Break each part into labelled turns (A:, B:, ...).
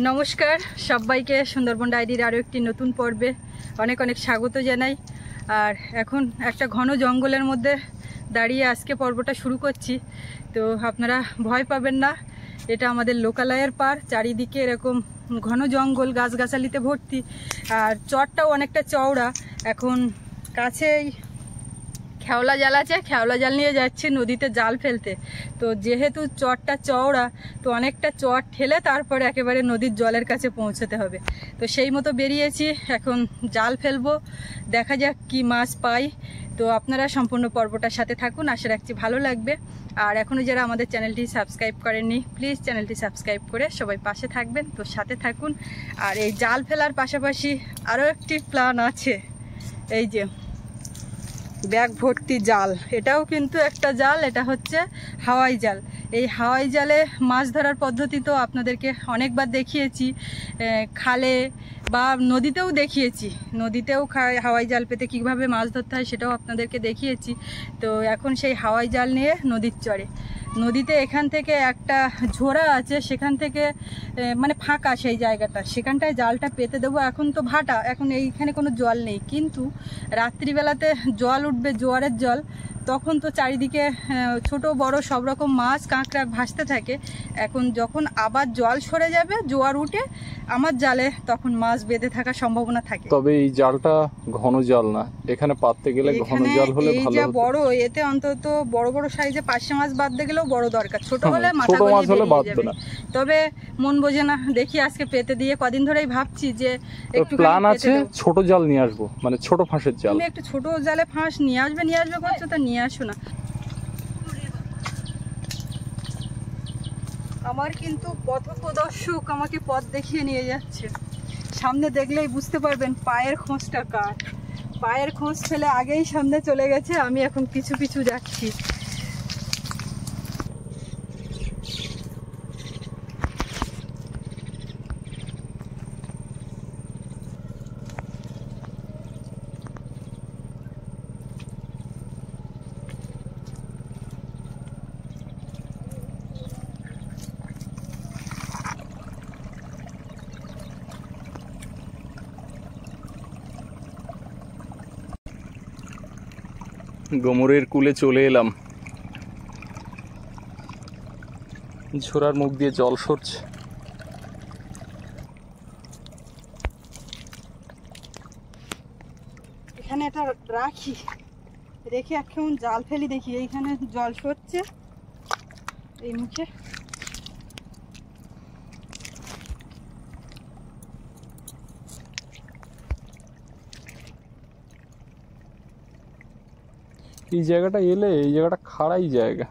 A: নমস্কার সবাইকে সুন্দরবন ডায়েরির আরও একটি নতুন পর্বে অনেক অনেক স্বাগত জানাই। আর এখন একটা ঘন জঙ্গলের মধ্যে দাঁড়িয়ে আজকে পর্বটা শুরু করছি। তো আপনারা ভয় পাবেন না, এটা আমাদের লোকালয়ের পার, চারিদিকে এরকম ঘন জঙ্গল, গাছগাছালিতে ভর্তি। আর চরটাও অনেকটা চওড়া। এখন কাছেই খেওলা জাল আছে, খেওলা জাল নিয়ে যাচ্ছি নদীতে জাল ফেলতে। তো যেহেতু চরটা চওড়া, তো অনেকটা চর ঠেলে তারপরে একেবারে নদীর জলের কাছে পৌঁছতে হবে। তো সেই মতো বেরিয়েছি, এখন জাল ফেলবো, দেখা যাক কি মাছ পাই। তো আপনারা সম্পূর্ণ পর্বটার সাথে থাকুন, আশা রাখছি ভালো লাগবে। আর এখনও যারা আমাদের চ্যানেলটি সাবস্ক্রাইব করেননি, প্লিজ চ্যানেলটি সাবস্ক্রাইব করে সবাই পাশে থাকবেন। তো সাথে থাকুন। আর এই জাল ফেলার পাশাপাশি আরও একটি প্ল্যান আছে, এই যে ব্যাগ ভর্তি জাল, এটাও কিন্তু একটা জাল, এটা হচ্ছে হাওয়াই জাল। এই হাওয়াই জালে মাছ ধরার পদ্ধতি তো আপনাদেরকে অনেকবার দেখিয়েছি, খালে বা নদীতেও দেখিয়েছি। নদীতেও হাওয়াই জাল পেতে কীভাবে মাছ ধরতে হয় সেটাও আপনাদেরকে দেখিয়েছি। তো এখন সেই হাওয়াই জাল নিয়ে নদীর চরে, নদীতে এখান থেকে একটা ঝোড়া আছে, সেখান থেকে মানে ফাঁকা সেই জায়গাটা, সেখানটায় জালটা পেতে দেবো। এখন তো ভাটা, এখন এইখানে কোনো জল নেই, কিন্তু রাত্রিবেলাতে জল উঠবে, জোয়ারের জল, তখন তো চারিদিকে ছোট বড় সব রকম মাছ কাঁকড়া ভাসতে থাকে। এখন যখন আবার জল সরে যাবে, জোয়ার উঠে আমার জালে তখন মাছ বেঁধে থাকার সম্ভাবনা থাকে।
B: তবে এই জালটা ঘন জাল না, এখানে পাততে গেলে ঘন জাল হলে ভালো হতো।
A: বড়, এতে অন্তত বড় বড় সাইজে পার্শে মাছ বাঁধতে গেলেও বড় দরকার, ছোট হলে
B: ছোট মাছ হলে বাঁধবে না।
A: তবে মন বোঝে না, দেখি আজকে পেতে দিয়ে কদিন ধরেই ভাবছি যে একটু
B: প্ল্যান আছে ছোট জাল নিয়ে আসবো, মানে ছোট ফাঁসের জাল।
A: তুমি একটু ছোট জালে ফাঁস নিয়ে আসবে করছো, তা নিয়ে আসো না। আমার কিন্তু পথপ্রদর্শক আমাকে পথ দেখিয়ে নিয়ে যাচ্ছে, সামনে দেখলেই বুঝতে পারবেন পায়ের খোঁজটা কার। পায়ের খোঁজ ফেলে আগেই সামনে চলে গেছে, আমি এখন পিছু পিছু যাচ্ছি।
B: গোমরের কূলে চলে এলাম, ঝোড়ার মুখ দিয়ে জল সরছে।
A: এখানে এটা রাখি, রেখে এখন জাল ফেলি, দেখি এইখানে জল সরছে এই মুখে।
B: এই জায়গাটা এলে, এই জায়গাটা খাড়াই জায়গা,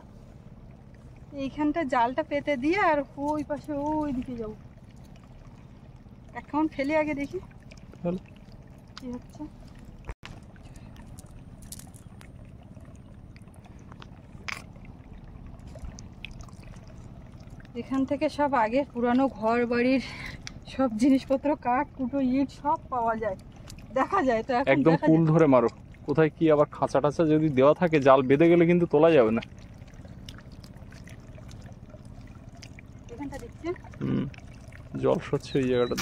A: এইখানটা জালটা পেতে দিয়ে আর ওই পাশে ওই দিকে যাবো। এখন ফেলে আগে দেখি কি হচ্ছে। এখান থেকে সব আগে পুরানো ঘর বাড়ির সব জিনিসপত্র, কাঠ কুটো ইট সব পাওয়া যায়, দেখা যায়। তো
B: একদম কুল ধরে মারো, কোথায় কি আবার খাঁচা টাচা যদি দেওয়া থাকে, জাল বেঁধে গেলে কিন্তু তোলা যাবে না। জল সরছে ওই জায়গাটা,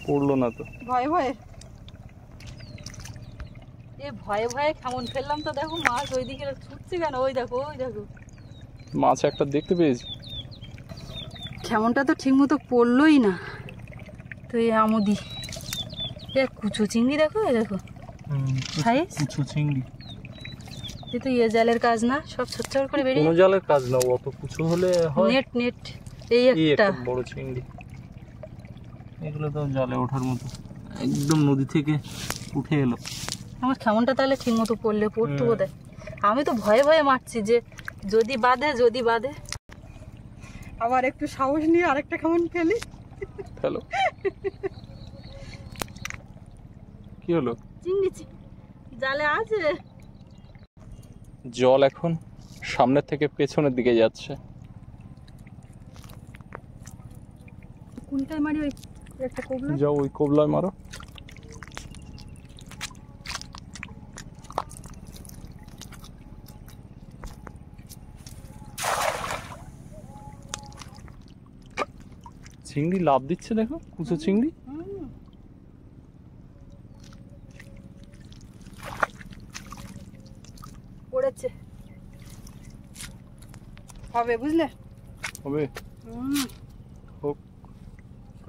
B: পড়লো না তো
A: ভয়ে ভয়ে, ভয়ে ভয়ে কেমন ফেললাম। তো দেখো মাছ ওইদিকে ছুটছে কেন, ওই দেখো ওই দেখো
B: মাছ একটা দেখতে পেয়েছি।
A: কেমনটা তো ঠিক মতো পড়লোই না। তো এই আমুদি, কুচো চিংড়ি দেখো, এই দেখো
B: কুচো চিংড়ি।
A: এ তো ইয়ে জালের কাজ না, সব ছোট্ট করে বেরিয়ে।
B: কোনো জালের কাজ না, অত কুচো হলে হয়।
A: নেট নেট এই একটা
B: বড় চিংড়ি, এগুলো তো জালে ওঠার মতো, একদম নদী থেকে উঠে এলো।
A: আমার কেমনটা তাহলে ঠিক মতো পড়লে পড়তো বোধহয়। আমি তো ভয়ে ভয়ে মারছি যে যদি বাঁধে, যদি বাঁধে। আবার একটু সাহস নিয়ে আরেকটা কেমন ফেলি।
B: হ্যালো, কি হলো?
A: চিংড়ি জালে আছে।
B: জল এখন সামনের থেকে পেছনের দিকে যাচ্ছে।
A: কোনটায় মারি? ওই একটা কোবলা,
B: যাও ওই কোবলায় মারো। চিংড়ি লাভ দিচ্ছে, দেখো কুচো চিংড়ি।
A: পড়েছে, হবে বুঝলে,
B: হবে। হোক।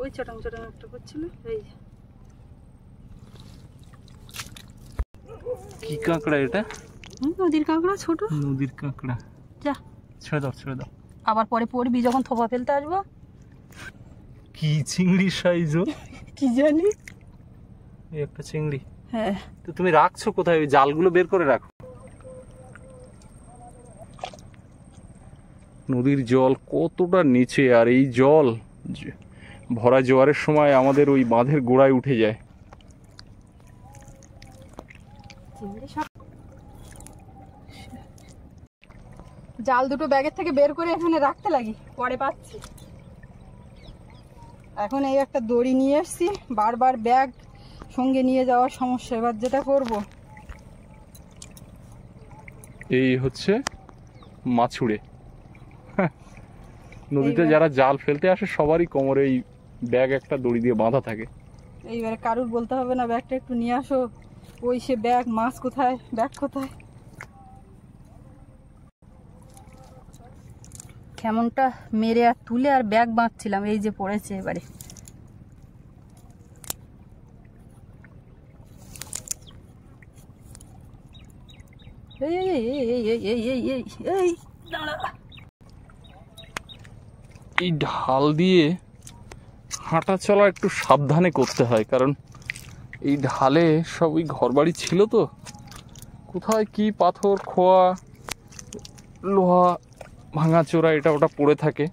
A: ওই চটাং চটাং একটা করছিল। এই
B: কি কাঁকড়া এটা?
A: নদীর কাঁকড়া, ছোট
B: নদীর কাঁকড়া।
A: যা
B: ছেড়ে দাও, ছেড়ে দাও।
A: আবার পরে পড়বি যখন থোপা ফেলতে আসবো।
B: কি চিংড়ি সাইজ,
A: কি জানি।
B: এই একটা চিংড়ি।
A: হ্যাঁ,
B: তো তুমি রাখছো কোথায়? ওই জালগুলো বের করে রাখো। নদীর জল কতটা নিচে, আর এই জল ভরা জোয়ারের সময় আমাদের ওই বাঁধের গোড়ায় উঠে যায়।
A: জাল দুটো ব্যাগের থেকে বের করে এখানে রাখতে লাগি, পরে পাচ্ছি। এখন এই একটা দড়ি নিয়ে এসছি, বারবার ব্যাগ সঙ্গে নিয়ে যাওয়ার সমস্যা। এবার যেটা করব,
B: এই হচ্ছে মাছুড়ে। নদীতে যারা জাল ফেলতে আসে সবারই কোমরে এই ব্যাগ একটা দড়ি দিয়ে বাঁধা থাকে।
A: এইবারে কারুর বলতে হবে না ব্যাগটা একটু নিয়ে আসো, ওই সে ব্যাগ, মাছ কোথায়, ব্যাগ কোথায়। কেমনটা মেরে আর তুলে আর ব্যাগ বাঁধছিলাম, এই যে পড়েছে এবারে। এই এই এই এই এই এই এই এই দাঁড়া।
B: এই ঢাল দিয়ে হাঁটা চলা একটু সাবধানে করতে হয়, কারণ এই ঢালে সব ওই ঘরবাড়ি ছিল তো, কোথায় কি পাথর, খোয়া, লোহা, ভাঙাচোরা এটা ওটা পড়ে থাকে,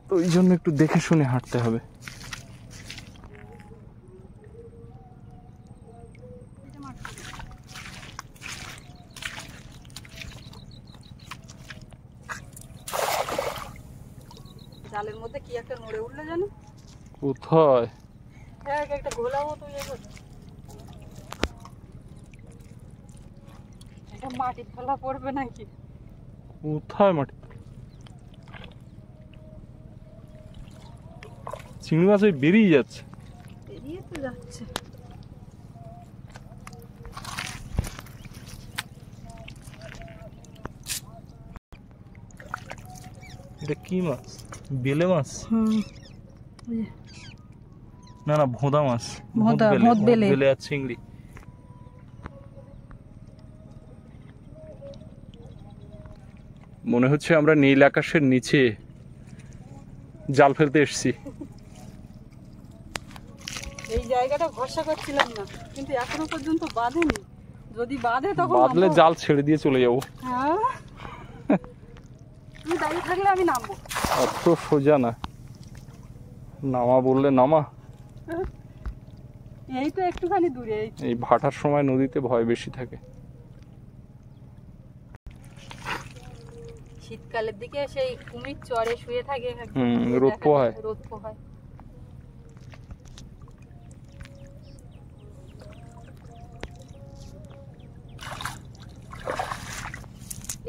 B: তো ওই জন্য একটু দেখে শুনে হাঁটতে হবে।
A: জালের মধ্যে কি একটা নড়ে উঠলো জানো?
B: কোথায়?
A: হ্যাঁ, একটা গোলা মতো ইয়ে করে। এটা মাটির তলা পড়বে নাকি?
B: কোথায় মাটি? চিংড়ি মাছ ওই বেরিয়ে যাচ্ছে।
A: বেরিয়ে তো যাচ্ছে।
B: এটা কি মাছ? বেলে মাছ?
A: হুম,
B: না না, ভোঁদা মাছ।
A: ভোঁদা, ভোঁদ বেলে।
B: বেলে আর চিংড়ি। মনে হচ্ছে আমরা নীল আকাশের নিচে জাল ফেলতে এসেছি।
A: এই জায়গাটা ভরসা করছিলাম না, কিন্তু এখনো পর্যন্ত বাঁধেনি। যদি বাঁধে তখন
B: বাঁধলে
A: নামবো।
B: জাল ছেড়ে দিয়ে চলে যাবো।
A: হ্যাঁ, তুমি দাঁড়িয়ে থাকলে আমি নামবো।
B: অত সোজা না, নামা বললে নামা।
A: এই তো একটুখানি দূরে।
B: এই ভাটার সময় নদীতে ভয় বেশি থাকে।
A: শীতকালের দিকে সেই কুমির চরে শুয়ে থাকে,
B: রোদ পোহায়।
A: রোদ পোহায়।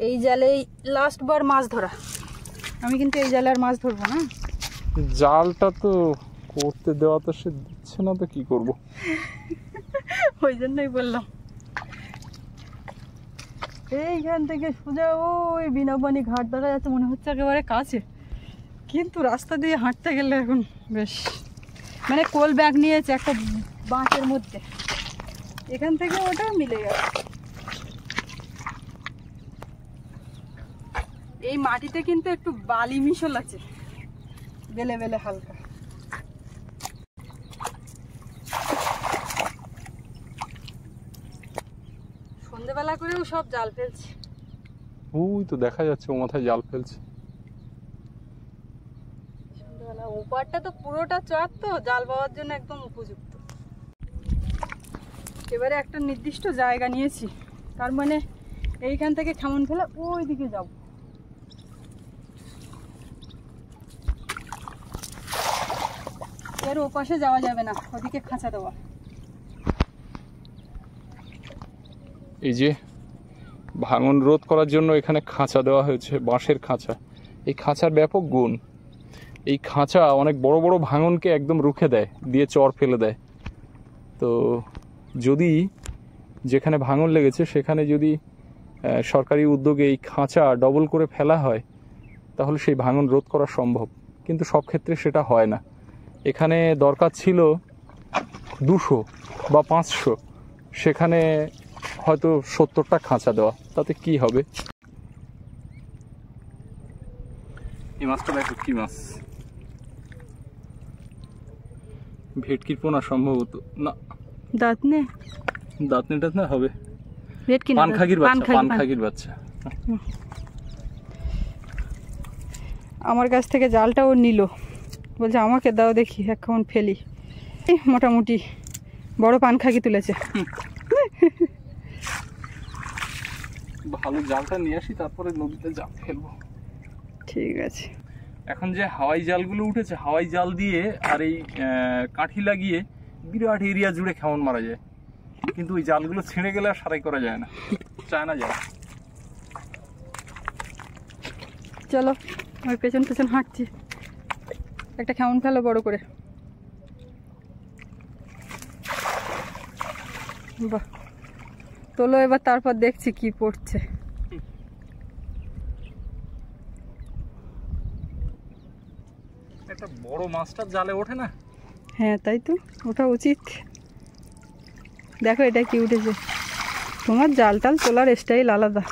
A: এই জালেই লাস্ট বার মাছ ধরা। আমি কিন্তু এই জালে আর মাছ ধরবো না।
B: জালটা তো করতে দেওয়া তো সে দিচ্ছে না, তো কি করব?
A: ওই জন্যই বললাম। এইখান থেকে সোজা ওই বিনাপানি ঘাট দেখা যাচ্ছে, মনে হচ্ছে একেবারে কাছে, কিন্তু রাস্তা দিয়ে হাঁটতে গেলে এখন বেশ, মানে কোল ব্যাগ নিয়েছে একটা বাঁশের মধ্যে, এখান থেকে ওটা মিলে গেছে। এই মাটিতে কিন্তু একটু বালি মিশল আছে, বেলে বেলে হালকা। সন্ধ্যেবেলা করেও সব জাল ফেলছে।
B: ওই তো দেখা যাচ্ছে ও মাথায় জাল ফেলছে।
A: সন্ধ্যেবেলা ওপারটা তো পুরোটা চর, তো জাল পাওয়ার জন্য একদম উপযুক্ত। এবারে একটা নির্দিষ্ট জায়গা নিয়েছি, তার মানে এইখান থেকে খামন ফেলে ওই দিকে যাব। এর ওপাশে যাওয়া যাবে না, ওদিকে খাঁচা দেওয়া।
B: এই যে ভাঙন রোধ করার জন্য এখানে খাঁচা দেওয়া হয়েছে, বাঁশের খাঁচা। এই খাঁচার ব্যাপক গুণ, এই খাঁচা অনেক বড় বড় ভাঙনকে একদম রুখে দেয়, দিয়ে চর ফেলে দেয়। তো যদি যেখানে ভাঙন লেগেছে সেখানে যদি সরকারি উদ্যোগে এই খাঁচা ডবল করে ফেলা হয় তাহলে সেই ভাঙন রোধ করা সম্ভব, কিন্তু সব ক্ষেত্রে সেটা হয় না। এখানে দরকার ছিল 200 বা 500, সেখানে হয়তো 70টা খাঁচা দেওয়া, তাতে কি হবে? এই মাছটা দেখো কি মাছ, ভেটকির পোনা সম্ভবত, না
A: দাঁত নে,
B: দাঁত নেটা হবে
A: ভেটকি না,
B: পানখাগির বাচ্চা, পানখাগির বাচ্চা।
A: আমার কাছ থেকে জালটা ও নিল, বলছে আমাকে দাও দেখি এখন ফেলি। এই মোটামুটি বড় পানখাগি তুলেছে।
B: ভালো জালটা নিয়ে আসি, তারপরে নদীতে জাল ফেলবো।
A: ঠিক আছে।
B: এখন যে হাওয়াই জালগুলো উঠেছে, হাওয়াই জাল দিয়ে আর এই কাঠি লাগিয়ে বিরাট এরিয়া জুড়ে খেমন মারা যায়, কিন্তু ওই জালগুলো ছিঁড়ে গেলে আর সারাই করা যায় না, চায় না যায়।
A: চলো আমি পেছন পেছন হাঁটছি, একটা খেমন ফেলো বড় করে। বাহ, তোলো এবার, তারপর দেখছি কি পড়ছে।
B: একটা বড় মাছটা জালে ওঠে না?
A: হ্যাঁ তাই তো, ওটা উচিত। দেখো এটা কি উঠেছে, তোমার জাল টাল তোলার স্টাইল আলাদা।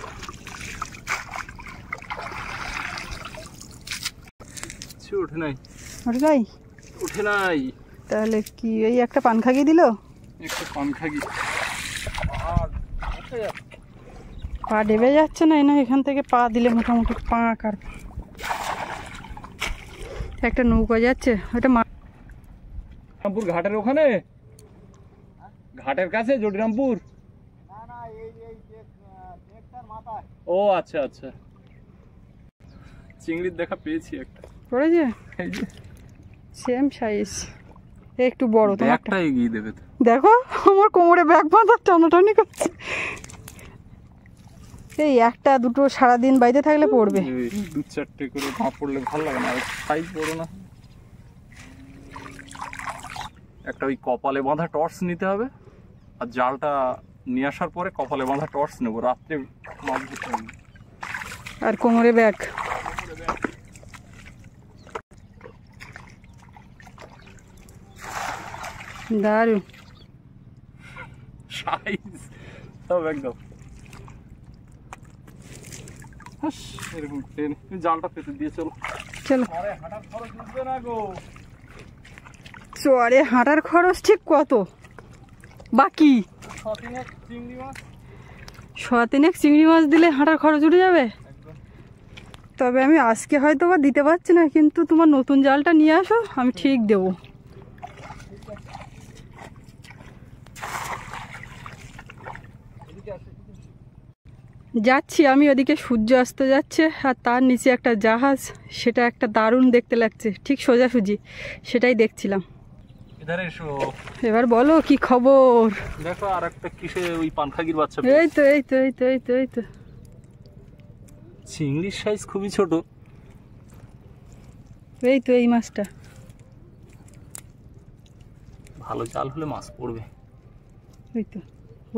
B: ওঠে নাই,
A: ওঠে নাই,
B: ওঠে নাই।
A: তাহলে কি এই একটা পানখাগি দিল?
B: একটা পানখাগি
A: পা ডেবে যাচ্ছে না, না এখান থেকে পা দিলে মোটামুটি পাঁক। আর একটা নৌকা যাচ্ছে, ওটা
B: রামপুর ঘাটের ওখানে, ঘাটের কাছে জটিরামপুর। ও আচ্ছা আচ্ছা, চিংড়ির দেখা পেয়েছি একটা,
A: পড়েছে
B: এই যে
A: সেম সাইজ, একটু বড়।
B: ব্যাগটা এগিয়ে দেবে তো।
A: দেখো আমার কোমরে ব্যাগ বাঁধা টানাটানি করছে। এই একটা দুটো সারাদিন বাইরে থাকলে পড়বে,
B: 2-4টে করে না পড়লে ভালো লাগে না, সাইজ বড় না। একটা ওই কপালে বাঁধা টর্চ নিতে হবে, আর জালটা নিয়ে আসার পরে কপালে বাঁধা টর্চ নেবো, রাত্রে মাছ ধরতে হবে।
A: আর কোমরে ব্যাগ। দারুণ
B: সাইজ, সব একদম এরকম। তুমি জালটা পেতে দিয়ে চলো।
A: চলো,
B: হাঁটার খরচ উঠবে না গো।
A: চরে হাঁটার খরচ ঠিক কত বাকি?
B: 6-3 চিংড়ি মাছ,
A: 6-3 চিংড়ি মাছ দিলে হাঁটার খরচ উঠে যাবে। তবে আমি আজকে হয়তো বা দিতে পারছি না, কিন্তু তোমার নতুন জালটা নিয়ে আসো, আমি ঠিক দেবো। যাচ্ছি আমি ওদিকে, সূর্য অস্ত যাচ্ছে আর তার নিচে একটা জাহাজ, সেটা একটা দারুণ দেখতে লাগছে, ঠিক সোজাসুজি, সেটাই দেখছিলাম।
B: এধারে এসো।
A: এবার বলো কি খবর?
B: দেখো আর একটা কিসে ওই পানখাগির বাচ্চা।
A: এই তো এই তো এই তো এই তো এই তো
B: চিংড়ির সাইজ খুবই ছোট।
A: এই তো এই মাছটা।
B: ভালো জাল হলে মাছ পড়বে।
A: ওই তো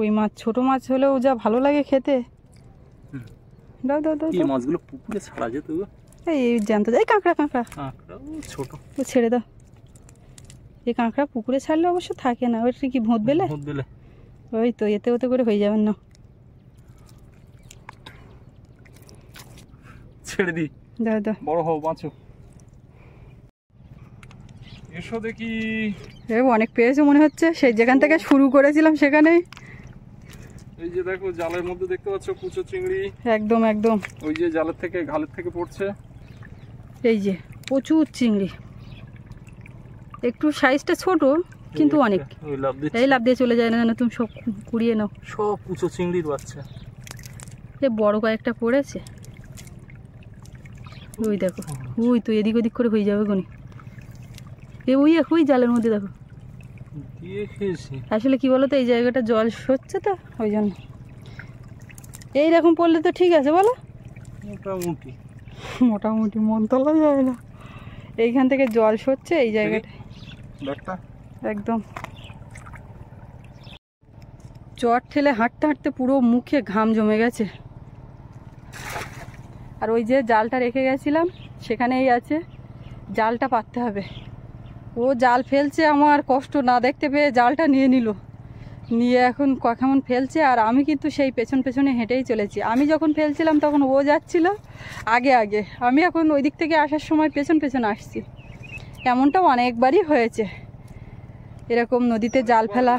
A: ওই মাছ, ছোট মাছ হলেও যা ভালো লাগে খেতে। দাও দাও দাও,
B: এই মাছগুলো পুকুরে ছাড়া যেত গো।
A: এই জানতে যাই, কাঁকড়া কাঁকড়া
B: কাঁকড়া ছোট,
A: ও ছেড়ে দাও। এই কাঁকড়া পুকুরে ছাড়লে অবশ্য থাকে না, ওইটা কি ভোঁত বেলে?
B: ভোঁত বেলে।
A: ওই তো এতে ওতে করে হয়ে যাবেন না।
B: ছেড়ে দি,
A: দাও দাও,
B: বড় হও, বাঁচো। এসো দেখি।
A: অনেক পেয়েছে মনে হচ্ছে, সেই যেখান থেকে শুরু করেছিলাম সেখানেই।
B: এই যে দেখো জালের মধ্যে দেখতে পাচ্ছ কুচো চিংড়ি,
A: একদম একদম।
B: ওই যে জালের থেকে, ঘালের থেকে পড়ছে।
A: এই যে প্রচুর চিংড়ি, একটু সাইজটা ছোট কিন্তু অনেক। এই লাভ দিয়ে চলে যায় না, তুমি সব কুড়িয়ে নাও।
B: সব কুচো চিংড়ির বাচ্চা।
A: এ বড় কয়েকটা পড়েছে, ওই দেখো, ওই তো এদিক ওদিক করে হয়ে যাবে গনি। ওই জালের মধ্যে দেখো। আসলে কি বলো তো, এই জায়গাটা জল সরছে তো, ওই জন্য। এইরকম পড়লে তো ঠিক আছে বলো,
B: মোটামুটি
A: মোটামুটি মন তোলা যায় না। এইখান থেকে জল সরছে এই জায়গাটা একদম। চট ঠেলে হাঁটতে হাঁটতে পুরো মুখে ঘাম জমে গেছে। আর ওই যে জালটা রেখে গেছিলাম সেখানেই আছে, জালটা পাততে হবে। ও জাল ফেলছে, আমার কষ্ট না দেখতে পেয়ে জালটা নিয়ে নিল, নিয়ে এখন কেমন ফেলছে। আর আমি কিন্তু সেই পেছন পেছনে হেঁটেই চলেছি। আমি যখন ফেলছিলাম তখন ও যাচ্ছিল আগে আগে, আমি এখন ওই দিক থেকে আসার সময় পেছন পেছন আসছি। এমনটাও অনেকবারই হয়েছে এরকম নদীতে জাল ফেলা।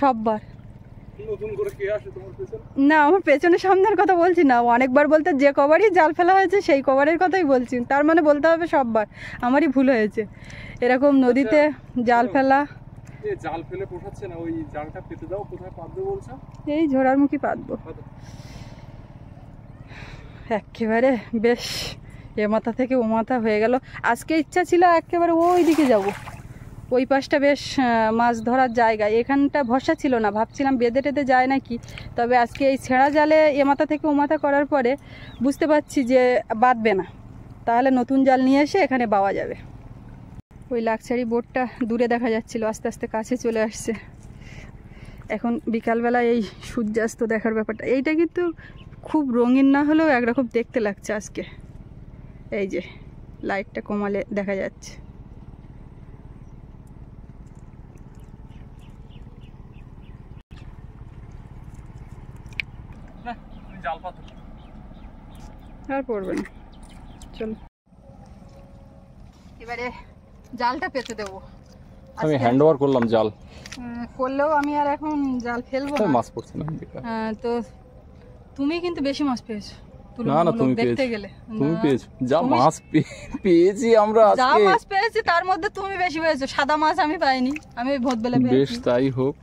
A: সববার না, আমার পেছনের সামনের কথা বলছি না, অনেকবার বলতে যে কবারই জাল ফেলা হয়েছে সেই কবারের কথাই বলছি। তার মানে বলতে হবে সববার, আমারই ভুল হয়েছে এরকম নদীতে জাল ফেলা।
B: জাল ফেলে পোষাচ্ছে না, ওই জালটা পেতে দাও। কোথায় পাতবে বলছো?
A: এই ঝোড়ার মুখী পাতবো একেবারে। বেশ এ মাথা থেকে ও মাথা হয়ে গেল। আজকে ইচ্ছা ছিল একেবারে ওই দিকে যাব, ওই পাশটা বেশ মাছ ধরার জায়গা। এখানটা ভরসা ছিল না, ভাবছিলাম বেঁধে টেঁধে যায় নাকি। তবে আজকে এই ছেঁড়া জালে এ মাথা থেকে ও মাথা করার পরে বুঝতে পারছি যে বাঁধবে না, তাহলে নতুন জাল নিয়ে এসে এখানে বাওয়া যাবে। ওই লাক্সারি বোটটা দূরে দেখা যাচ্ছিল, আস্তে আস্তে কাছে চলে আসছে। এখন বিকালবেলা এই সূর্যাস্ত দেখার ব্যাপারটা, এইটা কিন্তু খুব রঙিন না হলেও একরকম দেখতে লাগছে আজকে। এই যে লাইটটা কমালে দেখা যাচ্ছে। আর পড়বে না, চলো এবারে জালটা পেতে দেবো।
B: আমি হ্যান্ড ওভার করলাম জাল,
A: করলেও আমি আর এখন জাল ফেলবো না।
B: মাছ পড়ছে না।
A: তো তুমি কিন্তু বেশি মাছ পেয়েছো।
B: না না, তুমি
A: দেখতে গেলে
B: তুমি পেয়েছো। যা মাছ পেয়েছি আমরা আজকে,
A: যা মাছ পেয়েছি তার মধ্যে তুমি বেশি পেয়েছো। সাদা মাছ আমি পাইনি, আমি ওই ভোরবেলা পেয়েছি।
B: বেশ তাই হোক,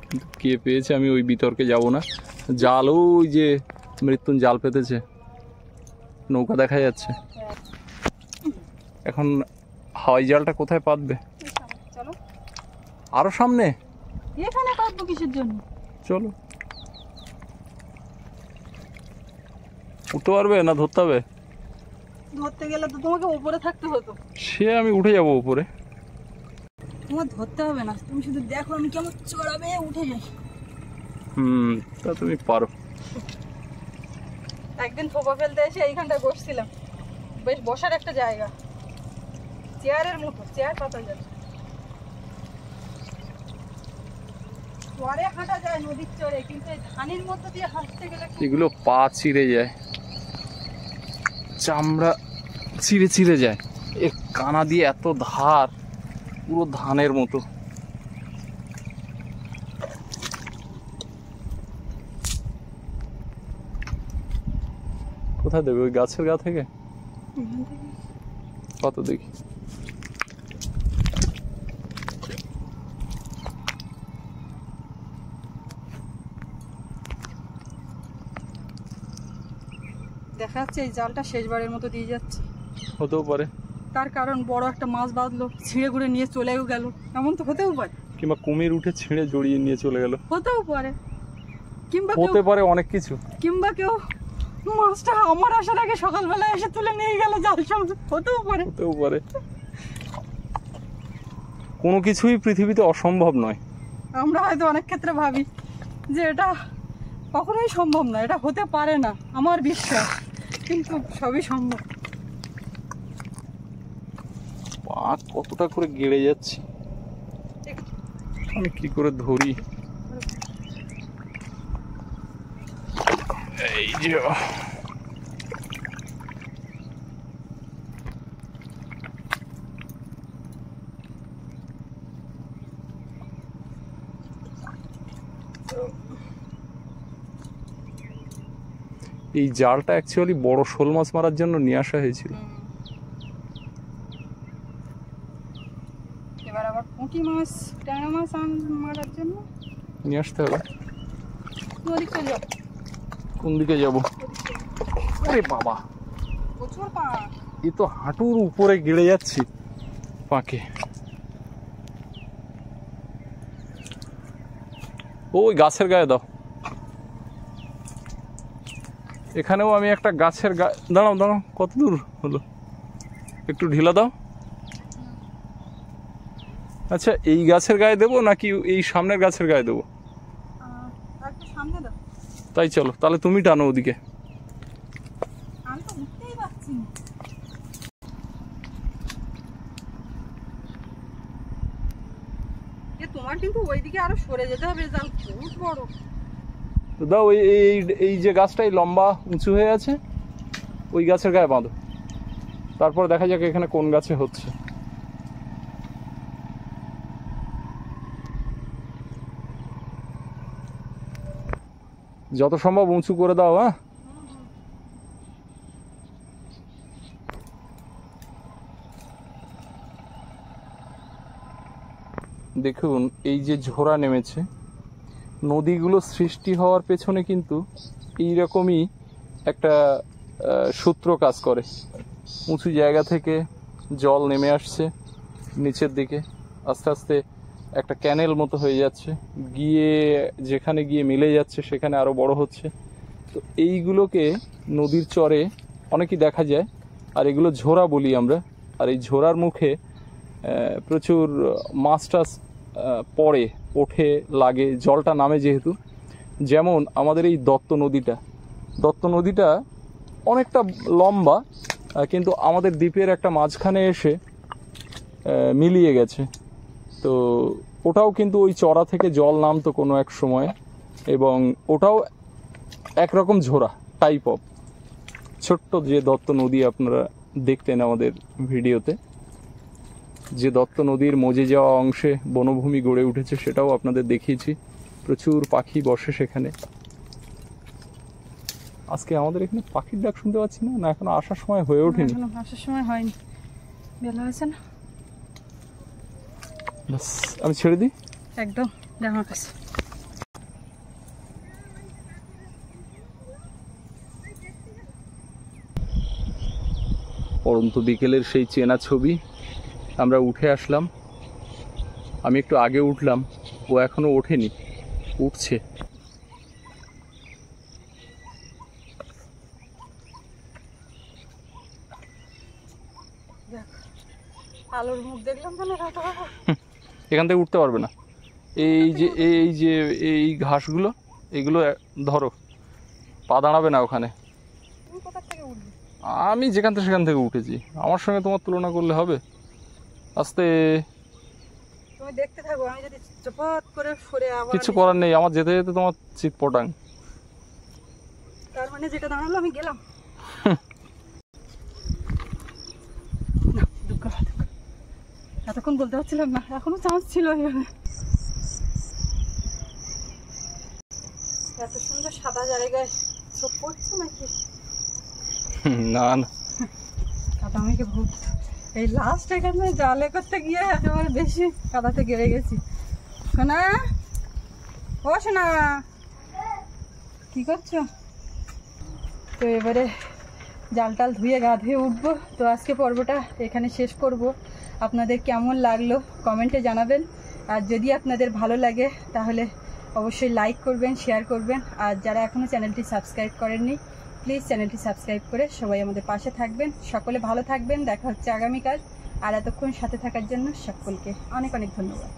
B: কিন্তু কে পেয়েছে আমি ওই বিতর্কে যাব না। জাল ওই যে মৃত্যুন জাল পেতেছে, নৌকা দেখা যাচ্ছে। এখন হাওয়াই জালটা কোথায় পাতবে?
A: চলো
B: আরো সামনে।
A: এখানে পাতবো কিসের জন্য?
B: চলো। উঠতে পারবে না ধরতে হবে?
A: ধরতে গেলে তো তোমাকে উপরে থাকতে হতো।
B: সে আমি উঠে যাব উপরে।
A: তোমার ধরতে হবে না, তুমি শুধু দেখো আমি কেমন চড়াবে উঠে যাই।
B: তা তুমি পারো।
A: একদিন থোপা ফেলতে এসে এইখানটায় বসছিলাম, বেশ বসার একটা জায়গা, চেয়ারের মতো, চেয়ার পাতা যাচ্ছে। চরে হাঁটা যায় নদীর চরে, কিন্তু এই ধানের মধ্যে দিয়ে হাঁটতে গেলে
B: এগুলো পা চিড়ে যায়, চামড়া চিড়ে চিড়ে যায়। এর কানা দিয়ে এত ধার, পুরো ধানের মতো। কোথায় দেবে? ওই গাছের গা থেকে কত দেখি।
A: দেখা যাচ্ছে এই জালটা শেষবারের মতো দিয়ে যাচ্ছে।
B: হতেও পারে,
A: তার কারণ বড় একটা মাছ বাঁধলো, ছিঁড়ে ঘুরে নিয়ে চলেও গেল, এমন তো হতেও পারে।
B: কিংবা কুমির উঠে ছিঁড়ে জড়িয়ে নিয়ে চলে গেল,
A: হতেও পারে। কিংবা
B: হতে পারে অনেক কিছু।
A: কিংবা কেউ মাছটা আমার আসার আগে সকালবেলা এসে তুলে নিয়ে গেল জাল সঙ্গে, হতেও পারে।
B: হতেও পারে। কোনো কিছুই পৃথিবীতে অসম্ভব নয়।
A: আমরা হয়তো অনেক ক্ষেত্রে ভাবি যে এটা কখনোই সম্ভব না, এটা হতে পারে না, আমার বিশ্বাস, কিন্তু সবই সম্ভব।
B: পা কতটা করে গেড়ে যাচ্ছে, আমি কি করে ধরি? এই যে এই জালটা অ্যাকচুয়ালি বড় শোল মাছ মারার জন্য নিয়ে আসা হয়েছিল।
A: এবার আবার পুঁটি মাছ, ট্যাংরা মাছ মারার জন্য
B: নিয়ে আসতে হবে।
A: ওদিকে যাবো।
B: কোন দিকে যাব? ওরে বাবা,
A: প্রচুর পা।
B: এ তো হাঁটুর উপরে গেড়ে যাচ্ছি পাকে। ওই গাছের গায়ে দাও। এখানেও আমি একটা গাছের গায়ে, দাঁড়াও দাঁড়াও, কত দূর হলো? একটু ঢিলা দাও। আচ্ছা, এই গাছের গায়ে দেবো নাকি এই সামনের গাছের গায়ে দেবো?
A: একটু সামনে দাও।
B: তাই চলো, তাহলে তুমি টানো ওদিকে।
A: আমি তো উঠতেই পারছি না। তোমার কিন্তু ওইদিকে আরো সরে যেতে হবে, জাল খুব বড়।
B: তো দাও, এই যে গাছটাই লম্বা উঁচু হয়ে আছে, ওই গাছের গায়ে বাঁধো, তারপর দেখা যাক এখানে কোন গাছে হচ্ছে। যত সম্ভব উঁচু করে দাও। হ্যাঁ, দেখুন এই যে ঝোড়া নেমেছে, নদীগুলো সৃষ্টি হওয়ার পেছনে কিন্তু এইরকমই একটা সূত্র কাজ করে। উঁচু জায়গা থেকে জল নেমে আসছে নিচের দিকে, আস্তে আস্তে একটা ক্যানেল মতো হয়ে যাচ্ছে, গিয়ে যেখানে গিয়ে মিলে যাচ্ছে সেখানে আরও বড় হচ্ছে। তো এইগুলোকে নদীর চরে অনেকই দেখা যায়, আর এগুলো ঝোড়া বলি আমরা। আর এই ঝোড়ার মুখে প্রচুর মাছ টাছ পড়ে, ওঠে, লাগে, জলটা নামে যেহেতু। যেমন আমাদের এই দত্ত নদীটা অনেকটা লম্বা, কিন্তু আমাদের দ্বীপের একটা মাঝখানে এসে মিলিয়ে গেছে। তো ওটাও কিন্তু ওই চড়া থেকে জল নামতো কোনো এক সময়, এবং ওটাও একরকম ঝোড়া টাইপ অফ। ছোট্ট যে দত্ত নদী আপনারা দেখতেন আমাদের ভিডিওতে, যে দত্ত নদীর মজে যাওয়া অংশে বনভূমি গড়ে উঠেছে, সেটাও আপনাদের দেখিয়েছি। প্রচুর পাখি বসে সেখানে। আজকে আমাদের এখানে পাখির ডাক শুনতে পাচ্ছি না, না এখনো আসার সময় হয়ে ওঠেনি?
A: আসার সময় হয়নি, বেলা হয়েছে না।
B: বাস, আমি ছেড়ে দিই
A: একদম আমার কাছে।
B: পরন্ত বিকেলের সেই চেনা ছবি। আমরা উঠে আসলাম, আমি একটু আগে উঠলাম, ও এখনো ওঠেনি, উঠছে।
A: আলোর মুখ দেখলাম তো না,
B: এখান থেকে উঠতে পারবে না। এই ঘাসগুলো, এইগুলো ধরো, পা দাঁড়াবে না ওখানে। আমি যেখান থেকে সেখান থেকে উঠেছি, আমার সঙ্গে তোমার তুলনা করলে হবে? আস্তে,
A: তুমি দেখতে থাকো, আমি যদি চপত করে সরে আবার।
B: কিছু করার নেই, আমার যেতে যেতে তোমার চিৎ পটাং।
A: তার মানে যেটা দাঁড়ালো আমি গেলাম। এতক্ষণ বলতে পারছিলাম না, এখনো চান্স ছিল। এত সুন্দর সাদা জায়গায় চোখ পড়ছে নাকি?
B: না না,
A: কাদা মেঘে ভূত। এই লাস্ট এখানে জালে করতে গিয়ে একেবারে বেশি কাদাতে গেড়ে গেছি। সোনা, ও সোনা, কি করছো? তো এবারে জাল টাল ধুয়ে গা ধুয়ে উঠবো। তো আজকে পর্বটা এখানে শেষ করব। আপনাদের কেমন লাগলো কমেন্টে জানাবেন, আর যদি আপনাদের ভালো লাগে তাহলে অবশ্যই লাইক করবেন, শেয়ার করবেন। আর যারা এখনও চ্যানেলটি সাবস্ক্রাইব করেননি, প্লিজ চ্যানেলটি সাবস্ক্রাইব করে সবাই আমাদের পাশে থাকবেন। সকলে ভালো থাকবেন, দেখা হচ্ছে আগামীকাল। আর এতক্ষণ সাথে থাকার জন্য সকলকে অনেক অনেক ধন্যবাদ।